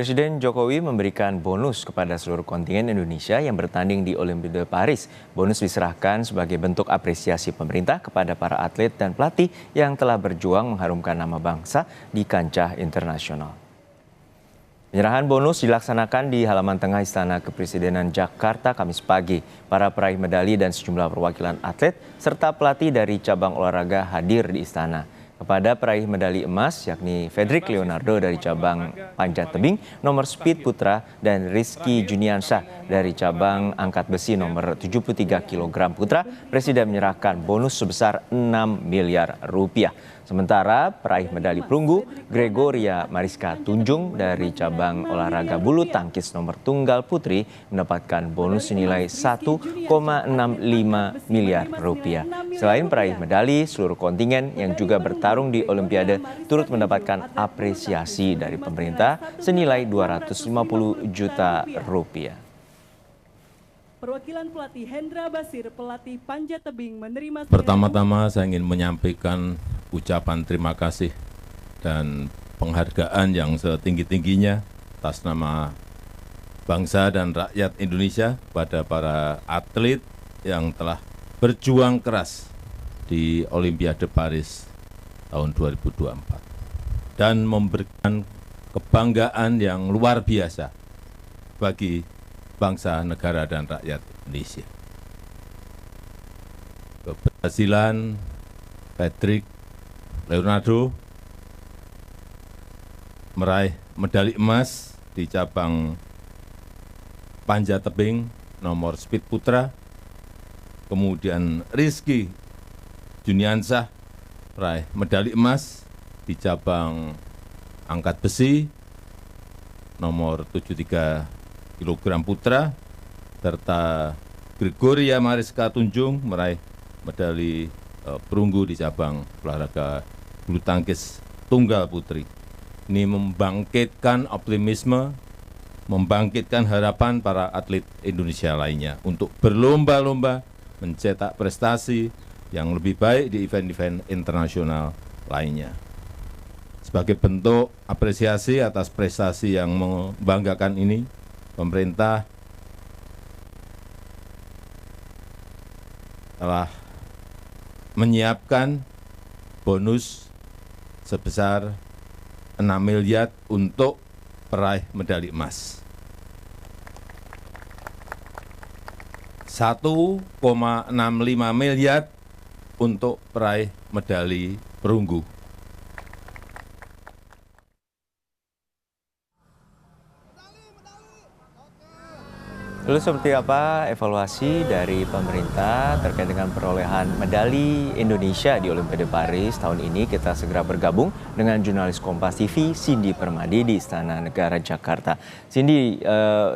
Presiden Jokowi memberikan bonus kepada seluruh kontingen Indonesia yang bertanding di Olimpiade Paris. Bonus diserahkan sebagai bentuk apresiasi pemerintah kepada para atlet dan pelatih yang telah berjuang mengharumkan nama bangsa di kancah internasional. Penyerahan bonus dilaksanakan di halaman tengah Istana Kepresidenan Jakarta Kamis pagi. Para peraih medali dan sejumlah perwakilan atlet serta pelatih dari cabang olahraga hadir di istana. Kepada peraih medali emas yakni Fedrik Leonardo dari cabang panjat tebing nomor speed putra dan Rizky Juniansah dari cabang angkat besi nomor 73 kg putra, Presiden menyerahkan bonus sebesar 6 miliar rupiah. Sementara peraih medali perunggu Gregoria Mariska Tunjung dari cabang olahraga bulu tangkis nomor tunggal putri mendapatkan bonus senilai 1,65 miliar rupiah. Selain peraih medali, seluruh kontingen yang juga bertarung di Olimpiade turut mendapatkan apresiasi dari pemerintah senilai 250 juta rupiah. Perwakilan pelatih Hendra Basir, pelatih panjat tebing menerima. Pertama-tama saya ingin menyampaikan ucapan terima kasih dan penghargaan yang setinggi-tingginya atas nama bangsa dan rakyat Indonesia pada para atlet yang telah berjuang keras di Olimpiade Paris tahun 2024 dan memberikan kebanggaan yang luar biasa bagi bangsa, negara, dan rakyat Indonesia. Keberhasilan Fedrik Leonardo meraih medali emas di cabang panjat tebing nomor speed putra, kemudian Rizky Juniansah meraih medali emas di cabang angkat besi nomor 73 kg putra, serta Gregoria Mariska Tunjung meraih medali perunggu di cabang olahraga bulu tangkis tunggal putri. Ini membangkitkan optimisme, membangkitkan harapan para atlet Indonesia lainnya untuk berlomba-lomba mencetak prestasi yang lebih baik di event-event internasional lainnya. Sebagai bentuk apresiasi atas prestasi yang membanggakan ini, pemerintah telah menyiapkan bonus sebesar 6 miliar untuk peraih medali emas. 1,65 miliar untuk peraih medali perunggu. Lalu seperti apa evaluasi dari pemerintah terkait dengan perolehan medali Indonesia di Olimpiade Paris tahun ini? Kita segera bergabung dengan jurnalis Kompas TV Cindy Permadi di Istana Negara Jakarta. Cindy,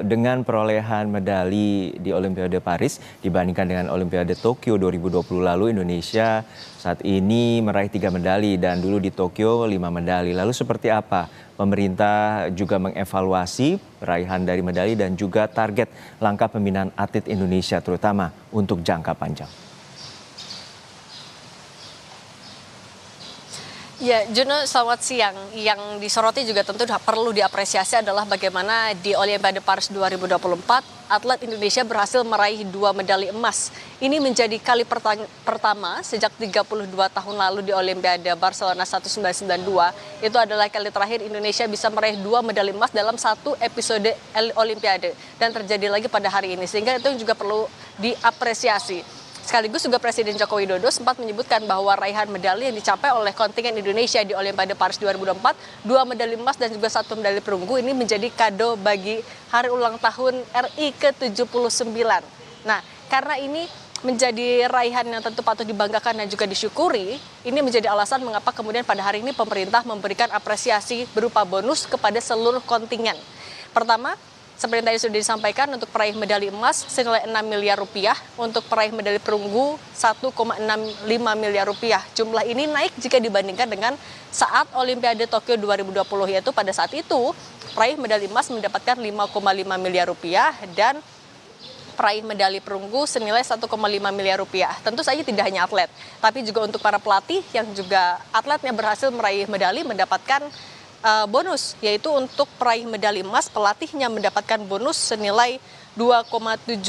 dengan perolehan medali di Olimpiade Paris dibandingkan dengan Olimpiade Tokyo 2020 lalu, Indonesia saat ini meraih 3 medali dan dulu di Tokyo 5 medali. Lalu seperti apa pemerintah juga mengevaluasi peraihan dari medali dan juga target langkah pembinaan atlet Indonesia terutama untuk jangka panjang? Ya, Juno, selamat siang. Yang disoroti juga tentu perlu diapresiasi adalah bagaimana di Olimpiade Paris 2024 atlet Indonesia berhasil meraih 2 medali emas. Ini menjadi kali pertama sejak 32 tahun lalu di Olimpiade Barcelona 1992. Itu adalah kali terakhir Indonesia bisa meraih 2 medali emas dalam satu episode Olimpiade. Dan terjadi lagi pada hari ini, sehingga itu juga perlu diapresiasi. Sekaligus juga Presiden Joko Widodo sempat menyebutkan bahwa raihan medali yang dicapai oleh kontingen Indonesia di Olimpiade Paris 2024, 2 medali emas dan juga 1 medali perunggu ini menjadi kado bagi hari ulang tahun RI ke-79. Nah, karena ini menjadi raihan yang tentu patut dibanggakan dan juga disyukuri, ini menjadi alasan mengapa kemudian pada hari ini pemerintah memberikan apresiasi berupa bonus kepada seluruh kontingen. Pertama, seperti tadi sudah disampaikan, untuk peraih medali emas senilai 6 miliar rupiah, untuk peraih medali perunggu 1,65 miliar rupiah. Jumlah ini naik jika dibandingkan dengan saat Olimpiade Tokyo 2020, yaitu pada saat itu peraih medali emas mendapatkan 5,5 miliar rupiah dan peraih medali perunggu senilai 1,5 miliar rupiah. Tentu saja tidak hanya atlet, tapi juga untuk para pelatih yang juga atletnya berhasil meraih medali mendapatkan bonus, yaitu untuk peraih medali emas pelatihnya mendapatkan bonus senilai 2,75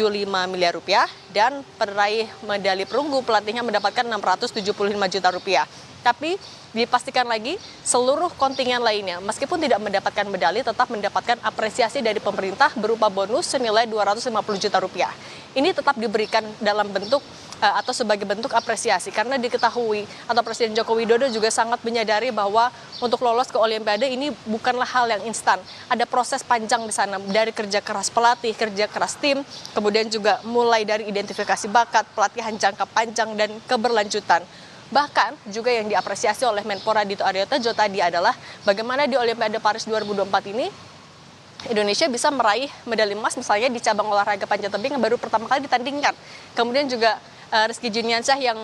miliar rupiah dan peraih medali perunggu pelatihnya mendapatkan 675 juta rupiah. Tapi dipastikan lagi seluruh kontingen lainnya meskipun tidak mendapatkan medali tetap mendapatkan apresiasi dari pemerintah berupa bonus senilai 250 juta rupiah. Ini tetap diberikan dalam bentuk atau sebagai bentuk apresiasi karena diketahui atau Presiden Joko Widodo juga sangat menyadari bahwa untuk lolos ke Olimpiade ini bukanlah hal yang instan. Ada proses panjang di sana dari kerja keras pelatih, kerja keras tim, kemudian juga mulai dari identifikasi bakat, pelatihan jangka panjang dan keberlanjutan. Bahkan juga yang diapresiasi oleh Menpora Dito Aryo Tejo tadi adalah bagaimana di Olimpiade Paris 2024 ini Indonesia bisa meraih medali emas misalnya di cabang olahraga panjat tebing yang baru pertama kali ditandingkan. Kemudian juga Rizky Juniansyah yang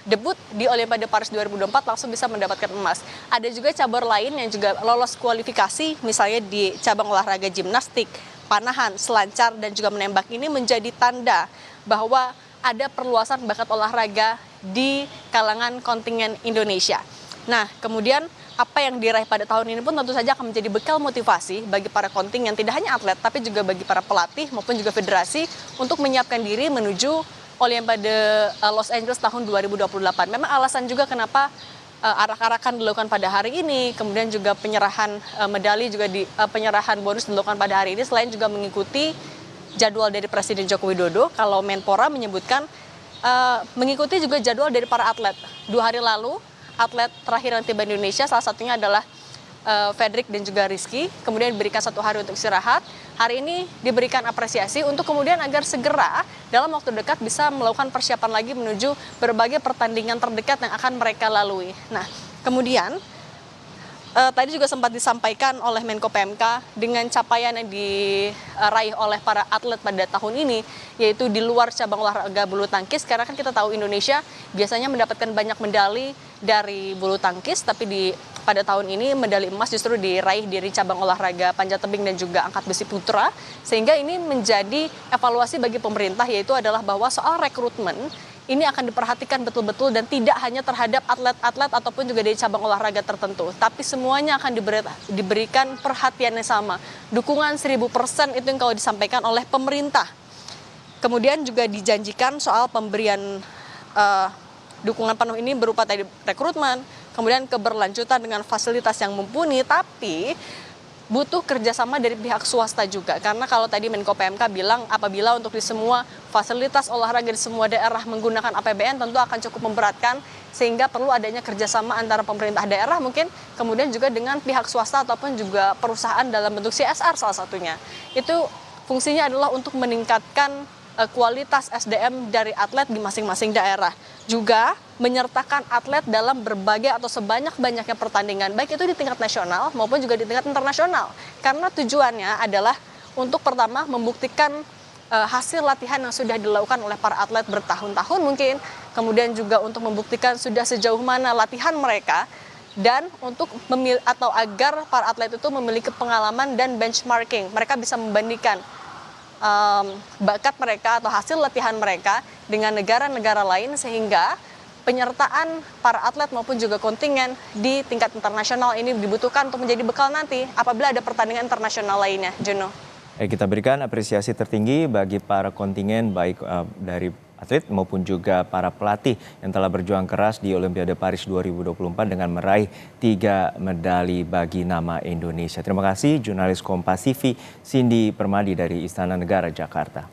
debut di Olimpiade Paris 2024 langsung bisa mendapatkan emas. Ada juga cabur lain yang juga lolos kualifikasi misalnya di cabang olahraga gimnastik, panahan, selancar dan juga menembak. Ini menjadi tanda bahwa ada perluasan bakat olahraga di kalangan kontingen Indonesia. Nah, kemudian apa yang diraih pada tahun ini pun tentu saja akan menjadi bekal motivasi bagi para kontingen, tidak hanya atlet, tapi juga bagi para pelatih maupun juga federasi untuk menyiapkan diri menuju Olimpiade Los Angeles tahun 2028. Memang alasan juga kenapa arak-arakan dilakukan pada hari ini, kemudian juga penyerahan medali juga penyerahan bonus dilakukan pada hari ini, selain juga mengikuti jadwal dari Presiden Joko Widodo. Kalau Menpora menyebutkan mengikuti juga jadwal dari para atlet. 2 hari lalu atlet terakhir yang tiba di Indonesia salah satunya adalah Fredrik dan juga Rizky, kemudian diberikan 1 hari untuk istirahat. Hari ini diberikan apresiasi untuk kemudian agar segera dalam waktu dekat bisa melakukan persiapan lagi menuju berbagai pertandingan terdekat yang akan mereka lalui. Nah, kemudian tadi juga sempat disampaikan oleh Menko PMK dengan capaian yang diraih oleh para atlet pada tahun ini, yaitu di luar cabang olahraga bulu tangkis, karena kan kita tahu Indonesia biasanya mendapatkan banyak medali dari bulu tangkis, tapi pada tahun ini medali emas justru diraih dari cabang olahraga panjat tebing dan juga angkat besi putra, sehingga ini menjadi evaluasi bagi pemerintah, yaitu adalah bahwa soal rekrutmen ini akan diperhatikan betul-betul dan tidak hanya terhadap atlet-atlet ataupun juga dari cabang olahraga tertentu, tapi semuanya akan diberikan perhatian yang sama. Dukungan 1000% itu yang kalau disampaikan oleh pemerintah. Kemudian juga dijanjikan soal pemberian dukungan penuh ini berupa tadi rekrutmen, kemudian keberlanjutan dengan fasilitas yang mumpuni, tapi butuh kerjasama dari pihak swasta juga. Karena kalau tadi Menko PMK bilang apabila untuk di semua fasilitas olahraga di semua daerah menggunakan APBN tentu akan cukup memberatkan, sehingga perlu adanya kerjasama antara pemerintah daerah mungkin, kemudian juga dengan pihak swasta ataupun juga perusahaan dalam bentuk CSR salah satunya. Itu fungsinya adalah untuk meningkatkan kualitas SDM dari atlet di masing-masing daerah. Juga menyertakan atlet dalam berbagai atau sebanyak-banyaknya pertandingan, baik itu di tingkat nasional maupun juga di tingkat internasional. Karena tujuannya adalah untuk pertama membuktikan hasil latihan yang sudah dilakukan oleh para atlet bertahun-tahun mungkin, kemudian juga untuk membuktikan sudah sejauh mana latihan mereka, dan untuk atau agar para atlet itu memiliki pengalaman dan benchmarking. Mereka bisa membandingkan bakat mereka atau hasil latihan mereka dengan negara-negara lain, sehingga penyertaan para atlet maupun juga kontingen di tingkat internasional ini dibutuhkan untuk menjadi bekal nanti apabila ada pertandingan internasional lainnya. Jono. Kita berikan apresiasi tertinggi bagi para kontingen baik dari atlet maupun juga para pelatih yang telah berjuang keras di Olimpiade Paris 2024 dengan meraih 3 medali bagi nama Indonesia. Terima kasih jurnalis Kompas TV Cindy Permadi dari Istana Negara, Jakarta.